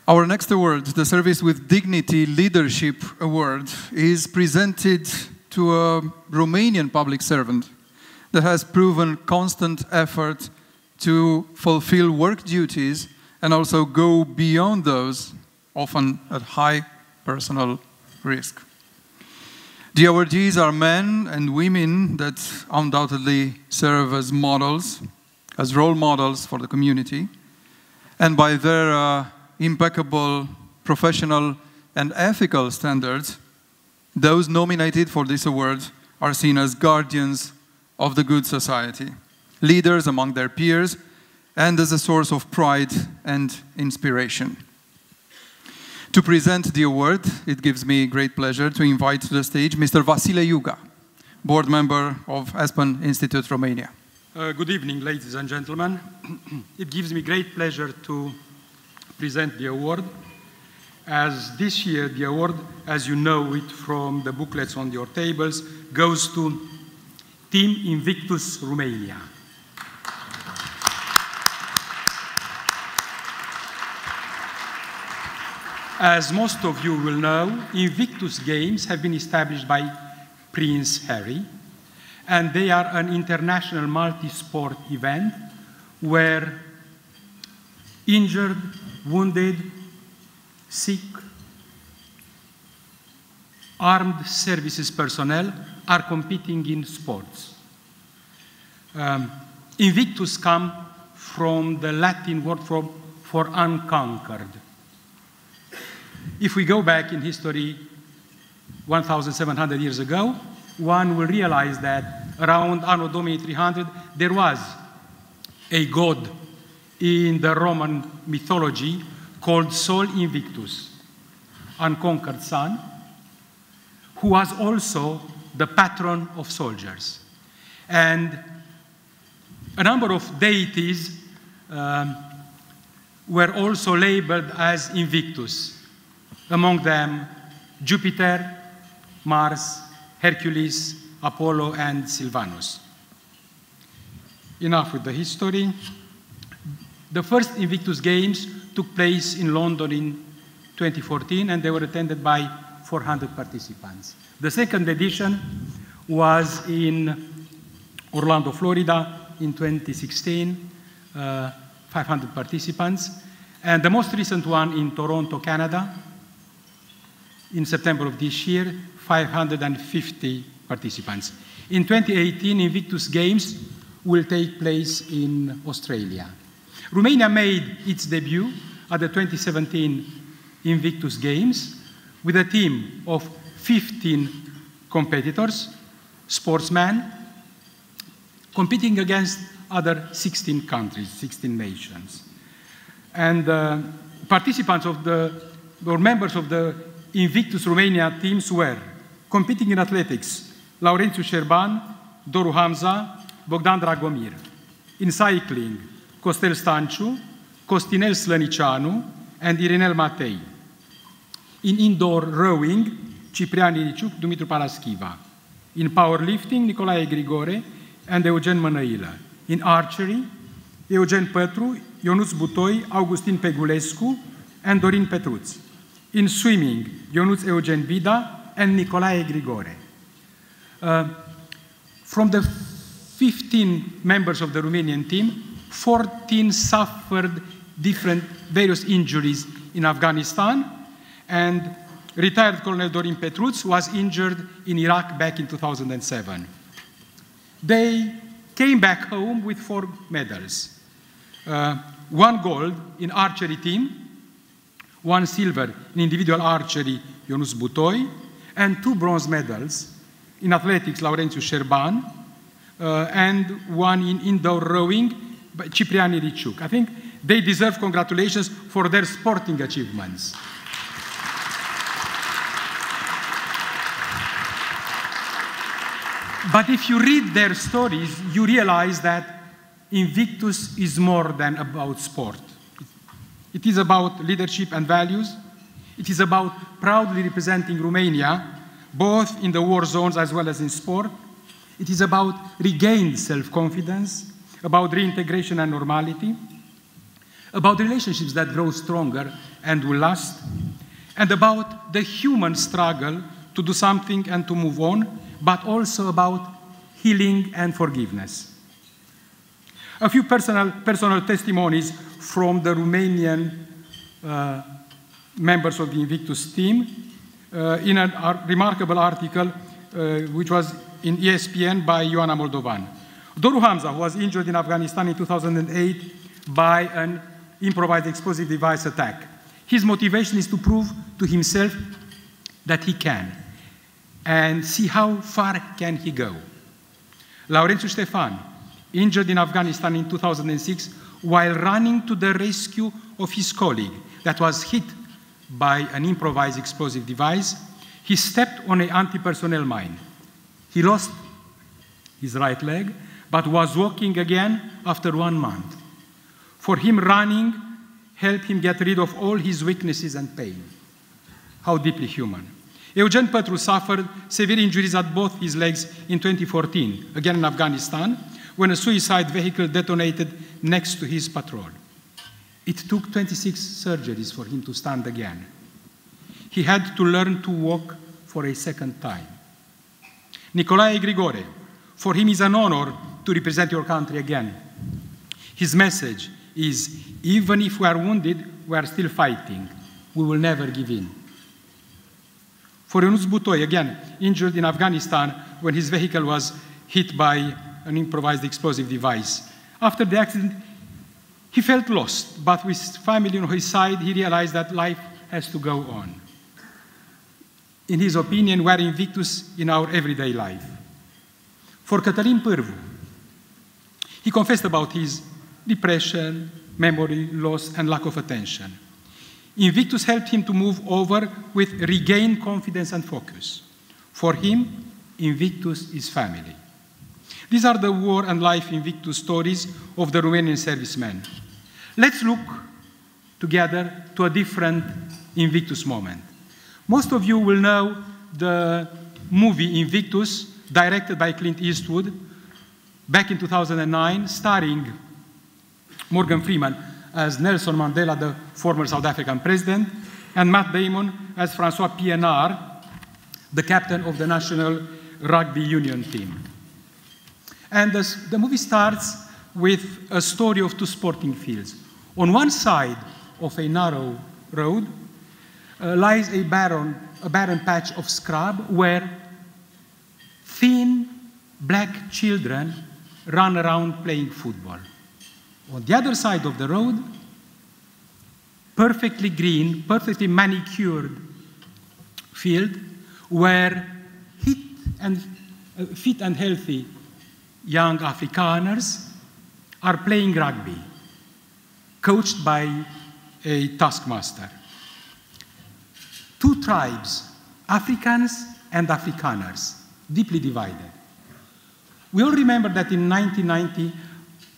Our next award, the Service with Dignity Leadership Award, is presented to a Romanian public servant that has proven constant effort to fulfill work duties and also go beyond those, often at high personal risk. The awardees are men and women that undoubtedly serve as models, as role models for the community, and by their impeccable professional and ethical standards, those nominated for this award are seen as guardians of the good society, leaders among their peers, and as a source of pride and inspiration. To present the award, it gives me great pleasure to invite to the stage Mr. Vasile Iuga, board member of Aspen Institute, Romania. Good evening, ladies and gentlemen. It gives me great pleasure to present the award, as this year the award, as you know it from the booklets on your tables, goes to Team Invictus Romania. As most of you will know, Invictus Games have been established by Prince Harry, and they are an international multi-sport event where injured, wounded, sick, armed services personnel are competing in sports. Invictus comes from the Latin word for unconquered. If we go back in history 1,700 years ago, one will realize that around Anno Domini 300, there was a god in the Roman mythology called Sol Invictus, unconquered sun, who was also the patron of soldiers. And a number of deities were also labeled as Invictus. Among them, Jupiter, Mars, Hercules, Apollo, and Silvanus. Enough with the history. The first Invictus Games took place in London in 2014, and they were attended by 400 participants. The second edition was in Orlando, Florida in 2016, 500 participants. And the most recent one in Toronto, Canada, in September of this year, 550 participants. In 2018, Invictus Games will take place in Australia. Romania made its debut at the 2017 Invictus Games with a team of 15 competitors, sportsmen, competing against other 16 countries, 16 nations. And participants of or members of the Invictus Romania teams were competing in athletics, Laurențiu Șerban, Doru Hamza, Bogdan Dragomir. In cycling, Costel Stanciu, Costinel Slănicianu, and Irinel Matei. In indoor rowing, Ciprian Iriciuc, Dumitru Paraschiva. In powerlifting, Nicolae Grigore and Eugen Mănăilă. In archery, Eugen Pătru, Ionuț Butoi, Augustin Pegulescu, and Dorin Petruț. In swimming, Ionuț Eugen Vida and Nicolae Grigore. From the 15 members of the Romanian team, 14 suffered various injuries in Afghanistan, and retired Colonel Dorin Petruț was injured in Iraq back in 2007. They came back home with 4 medals. 1 gold in archery team, 1 silver in individual archery, Ionuț Butoi, and 2 bronze medals in athletics, Laurențiu Șerban, and 1 in indoor rowing, Ciprian Iriciuc. I think they deserve congratulations for their sporting achievements. But if you read their stories, you realize that Invictus is more than about sport. It is about leadership and values. It is about proudly representing Romania, both in the war zones as well as in sport. It is about regained self-confidence, about reintegration and normality, about relationships that grow stronger and will last, and about the human struggle to do something and to move on, but also about healing and forgiveness. A few personal testimonies from the Romanian members of the Invictus team in a remarkable article which was in ESPN by Ioana Moldovan. Doru Hamza was injured in Afghanistan in 2008 by an improvised explosive device attack. His motivation is to prove to himself that he can and see how far can he go. Laurențiu Ștefan, injured in Afghanistan in 2006 while running to the rescue of his colleague that was hit by an improvised explosive device, he stepped on an anti-personnel mine. He lost his right leg, but was walking again after 1 month. For him, running helped him get rid of all his weaknesses and pain. How deeply human. Eugen Pătru suffered severe injuries at both his legs in 2014, again in Afghanistan, when a suicide vehicle detonated next to his patrol. It took 26 surgeries for him to stand again. He had to learn to walk for a second time. Nicolae Grigore, for him is an honor to represent your country again. His message is, even if we are wounded, we are still fighting. We will never give in. For Ionuț Butoi, again, injured in Afghanistan when his vehicle was hit by an improvised explosive device. After the accident, he felt lost, but with family on his side, he realized that life has to go on. In his opinion, we are invictus in our everyday life. For Cătălin Pârvu, he confessed about his depression, memory loss, and lack of attention. Invictus helped him to move over with regained confidence and focus. For him, Invictus is family. These are the war and life Invictus stories of the Romanian servicemen. Let's look together to a different Invictus moment. Most of you will know the movie Invictus, directed by Clint Eastwood, back in 2009, starring Morgan Freeman as Nelson Mandela, the former South African president, and Matt Damon as François Pienaar, the captain of the national rugby union team. And the movie starts with a story of 2 sporting fields. On one side of a narrow road lies a barren patch of scrub where thin black children run around playing football. On the other side of the road, perfectly green, perfectly manicured field where fit and healthy young Afrikaners are playing rugby, coached by a taskmaster. 2 tribes, Africans and Afrikaners, deeply divided. We all remember that in 1990,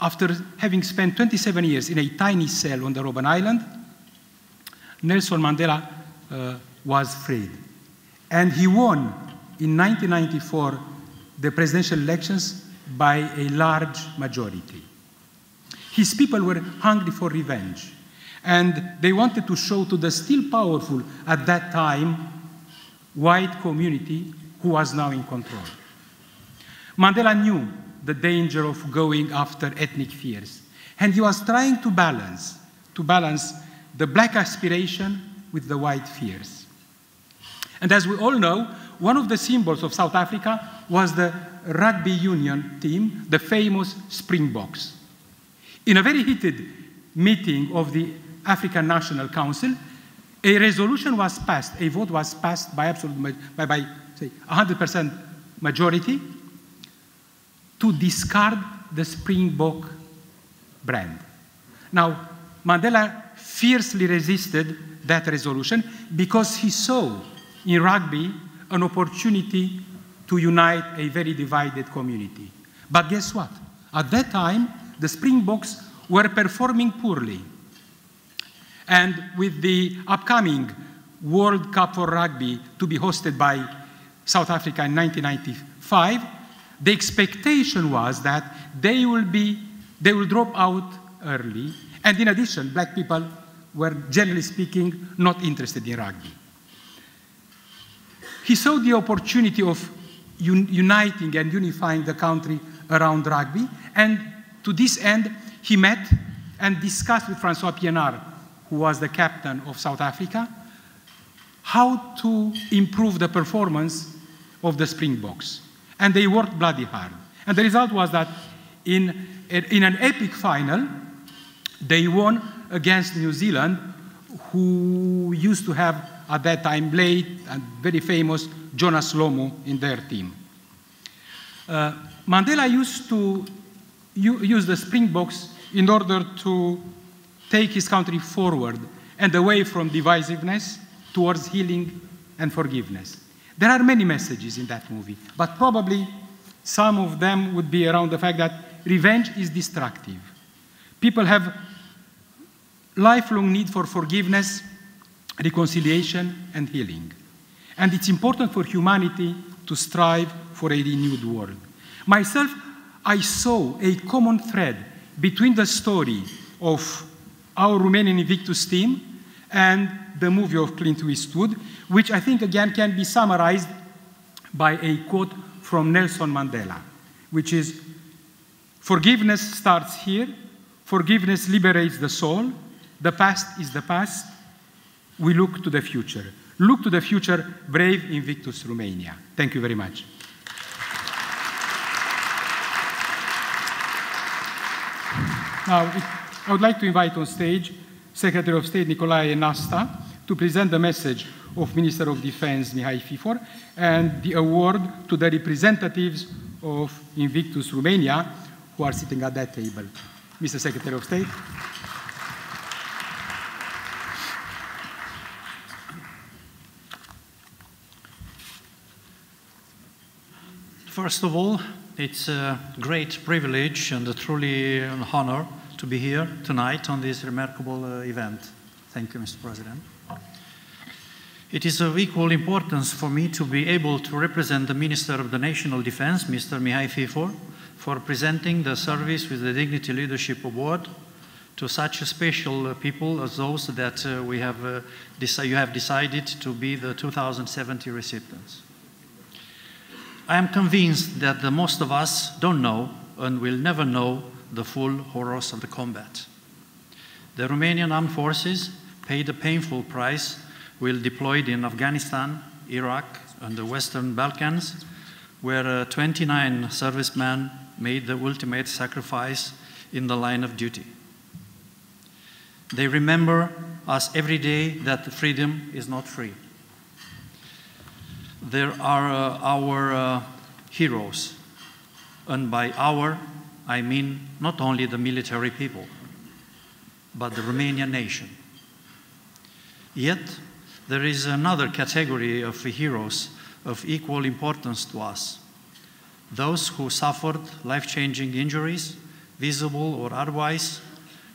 after having spent 27 years in a tiny cell on the Robben Island, Nelson Mandela was freed. And he won in 1994 the presidential elections by a large majority. His people were hungry for revenge, and they wanted to show to the still powerful at that time white community who was now in control. Mandela knew the danger of going after ethnic fears, and he was trying to balance the black aspiration with the white fears. And as we all know, one of the symbols of South Africa was the rugby union team, the famous Springboks. In a very heated meeting of the African National Council, a resolution was passed, a vote was passed by 100% majority to discard the Springbok brand. Now, Mandela fiercely resisted that resolution because he saw in rugby an opportunity to unite a very divided community. But guess what? At that time, the Springboks were performing poorly. And with the upcoming World Cup for Rugby to be hosted by South Africa in 1995, the expectation was that they will drop out early And in addition, black people were, generally speaking, not interested in rugby. He saw the opportunity of uniting and unifying the country around rugby, and to this end, he met and discussed with François Pienaar, who was the captain of South Africa, how to improve the performance of the Springboks. And they worked bloody hard. And the result was that in an epic final, they won against New Zealand, who used to have, at that time, late and very famous Jonas Lomu in their team. Mandela used to use the Springboks in order to take his country forward and away from divisiveness towards healing and forgiveness. There are many messages in that movie, but probably some of them would be around the fact that revenge is destructive. People have lifelong need for forgiveness, reconciliation, and healing. And it's important for humanity to strive for a renewed world. Myself, I saw a common thread between the story of our Romanian Invictus team and the movie of Clint Eastwood, which I think, again, can be summarized by a quote from Nelson Mandela, which is, "Forgiveness starts here. Forgiveness liberates the soul. The past is the past. We look to the future. Look to the future, brave Invictus Romania." Thank you very much. Now, I would like to invite on stage Secretary of State Nicolae Nasta to present the message of Minister of Defense Mihai Fifor and the award to the representatives of Invictus Romania who are sitting at that table. Mr. Secretary of State. First of all, it's a great privilege and truly an honor to be here tonight on this remarkable event. Thank you, Mr. President. It is of equal importance for me to be able to represent the Minister of the National Defense, Mr. Mihai Fifor, for presenting the Service with the Dignity Leadership Award to such special people as those that you have decided to be the 2070 recipients. I am convinced that the most of us don't know and will never know the full horrors of the combat. The Romanian armed forces paid a painful price while deployed in Afghanistan, Iraq, and the Western Balkans, where 29 servicemen made the ultimate sacrifice in the line of duty. They remember us every day that freedom is not free. There are our heroes, and by our, I mean not only the military people, but the Romanian nation. Yet, there is another category of heroes of equal importance to us. Those who suffered life-changing injuries, visible or otherwise,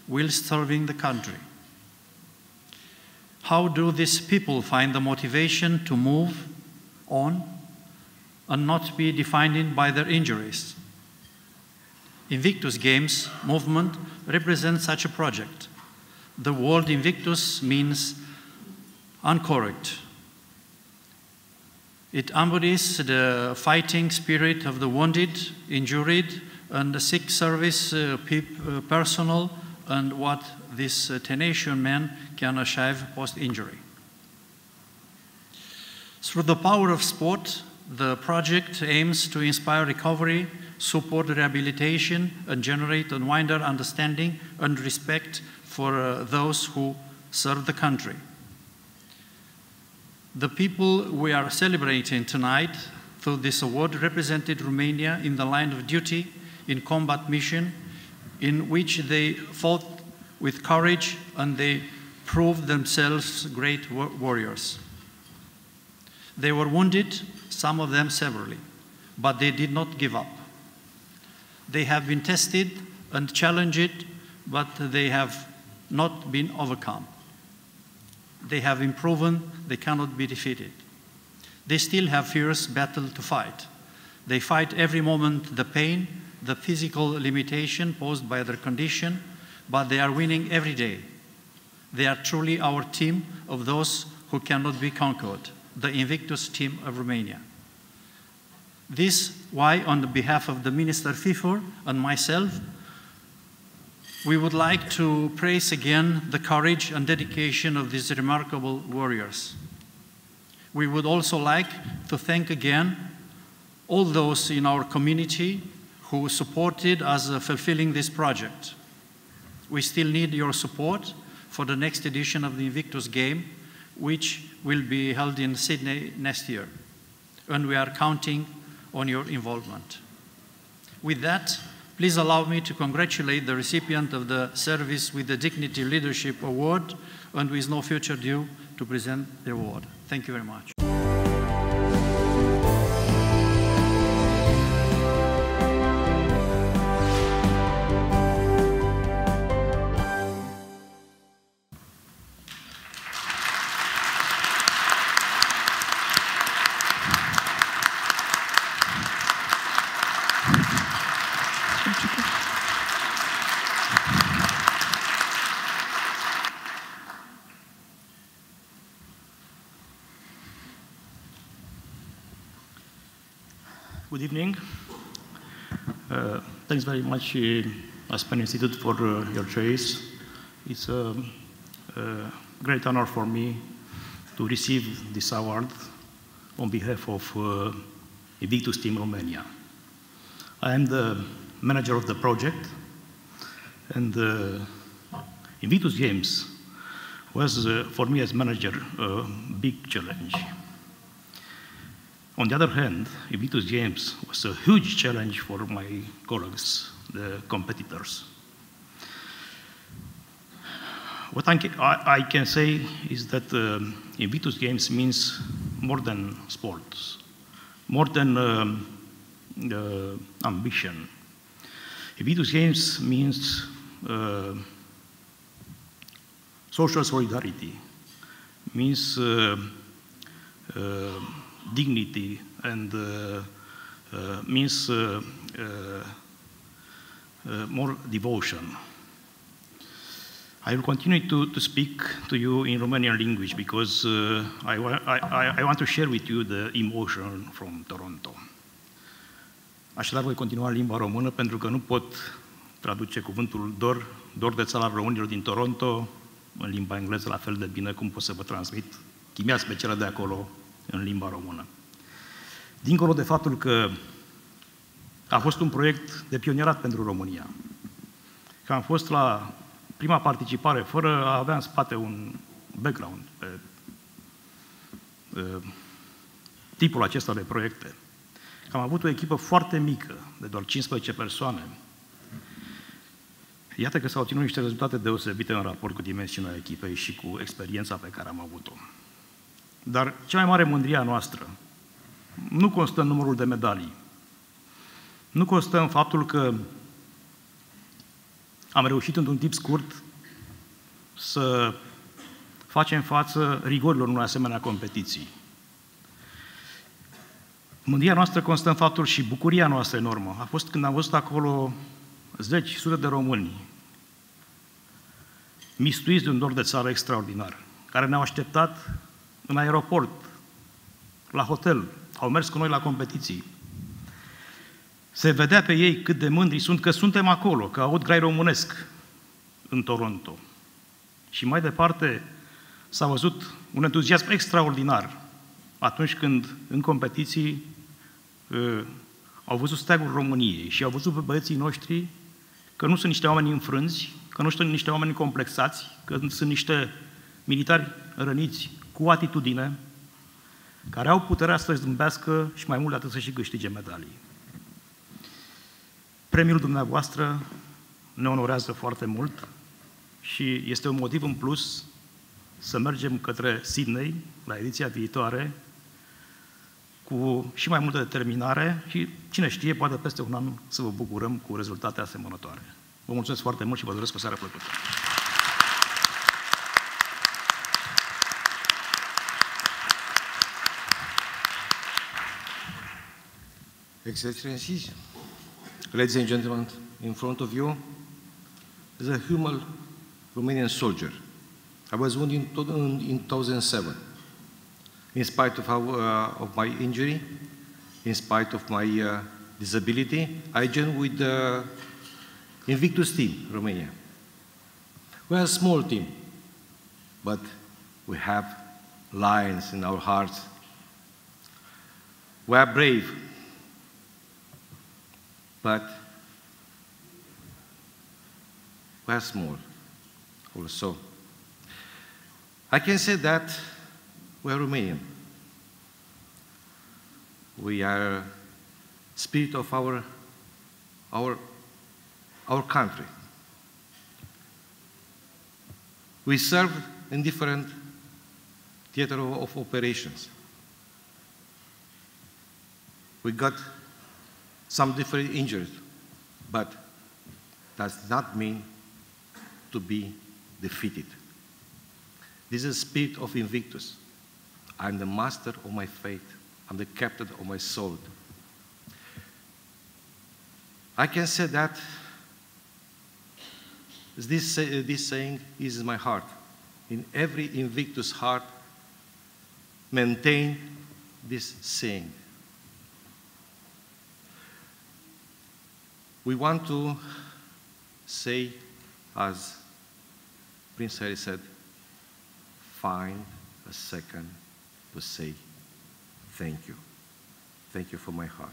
whilst serving the country. How do these people find the motivation to move on and not be defined by their injuries? Invictus Games movement represents such a project. The word Invictus means uncorrect. It embodies the fighting spirit of the wounded, injured, and the sick service personnel and what this tenacious man can achieve post-injury. Through the power of sport, the project aims to inspire recovery, support rehabilitation, and generate a wider understanding and respect for those who serve the country. The people we are celebrating tonight through this award represented Romania in the line of duty in combat mission in which they fought with courage and they proved themselves great warriors. They were wounded, some of them severely, but they did not give up. They have been tested and challenged, but they have not been overcome. They have been proven they cannot be defeated. They still have fierce battle to fight. They fight every moment the pain, the physical limitation posed by their condition, but they are winning every day. They are truly our team of those who cannot be conquered, the Invictus team of Romania. This why, on the behalf of the Minister FIFOR and myself, we would like to praise again the courage and dedication of these remarkable warriors. We would also like to thank again all those in our community who supported us fulfilling this project. We still need your support for the next edition of the Invictus Game, which will be held in Sydney next year, and we are counting on your involvement. With that, please allow me to congratulate the recipient of the Service with the Dignity Leadership Award, and with no further ado, to present the award. Thank you very much. Good evening. Thanks very much, Aspen Institute, for your choice. It's a great honor for me to receive this award on behalf of Invictus Team Romania. I am the manager of the project, and Invictus Games was, for me as manager, a big challenge. On the other hand, Invictus Games was a huge challenge for my colleagues, the competitors. What I can say is that Invictus Games means more than sports, more than ambition. Invictus Games means social solidarity, means dignity, and means more devotion. I will continue to speak to you in Romanian language because I want to share with you the emotion from Toronto. Așadar, voi continua în limba română pentru că nu pot traduce cuvântul dor de țara românilor din Toronto în limba engleză la fel de bine cum pot să vă transmit chimia specială de acolo în limba română. Dincolo de faptul că a fost un proiect de pionierat pentru România, că am fost la prima participare fără a avea în spate un background pe tipul acesta de proiecte, că am avut o echipă foarte mică, de doar 15 persoane, iată că s-au ținut niște rezultate deosebite în raport cu dimensiunea echipei și cu experiența pe care am avut-o. Dar cea mai mare mândrie a noastră nu constă în numărul de medalii, nu constă în faptul că am reușit într-un timp scurt să facem față rigorilor unei asemenea competiții. Mândria noastră constă în faptul și bucuria noastră enormă a fost când am văzut acolo zeci, sute de români mistuiți de un dor de țară extraordinar, care ne-au așteptat în aeroport, la hotel, au mers cu noi la competiții. Se vedea pe ei cât de mândri sunt că suntem acolo, că aud grai românesc în Toronto. Și mai departe s-a văzut un entuziasm extraordinar atunci când în competiții au văzut steagul României și au văzut pe băieții noștri că nu sunt niște oameni înfrânți, că nu sunt niște oameni complexați, că sunt niște militari răniți cu atitudine, care au puterea să zâmbească și mai mult de atât să și câștige medalii. Premiul dumneavoastră ne onorează foarte mult și este un motiv în plus să mergem către Sydney, la ediția viitoare, cu și mai multă determinare și, cine știe, poate peste un an să vă bucurăm cu rezultate asemănătoare. Vă mulțumesc foarte mult și vă doresc o seară plăcută. Excellencies, ladies and gentlemen, in front of you, as a human Romanian soldier. I was wounded in 2007. In spite of my injury, in spite of my disability, I joined with the Invictus team, Romania. We are a small team, but we have lions in our hearts. We are brave, but we are small also. I can say that we are Romanian. We are spirit of our country. We serve in different theater of operations. We got some different injuries, but does not mean to be defeated. This is the spirit of Invictus. I'm the master of my fate. I'm the captain of my soul. I can say that this saying is in my heart. In every Invictus heart, maintain this saying. We want to say, as Prince Harry said, find a second to say thank you. Thank you from my heart.